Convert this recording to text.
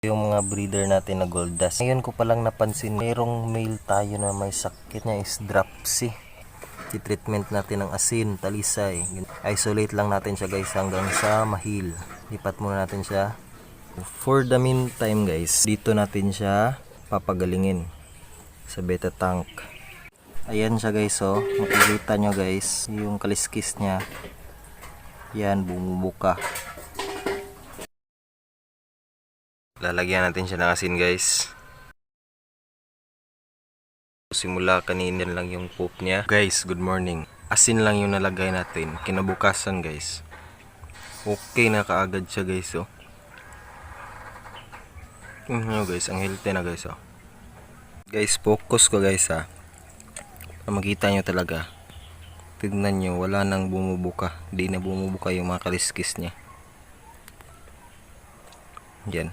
Yung mga breeder natin na gold dust. Ngayon ko palang napansin, mayroong male tayo na may sakit niya is dropsy. I-treatment natin ng asin, talisay. Isolate lang natin siya guys hanggang sa mahil. Lipat muna natin siya. For the meantime guys, dito natin siya papagalingin sa beta tank. Ayan siya guys, oh. Makikita nyo guys yung kaliskis niya. Yan, bumubuka. Lalagyan natin siya ng asin guys. Simula kanina lang yung poop niya. Guys, good morning. Asin lang yung nalagay natin. Kinabukasan guys, okay na kaagad siya guys, oh. Guys, ang healthy na guys, oh. Guys, focus ko guys, ha. Makita nyo talaga. Tignan nyo, wala nang bumubuka. Di na bumubuka yung mga kaliskis niya. Yan.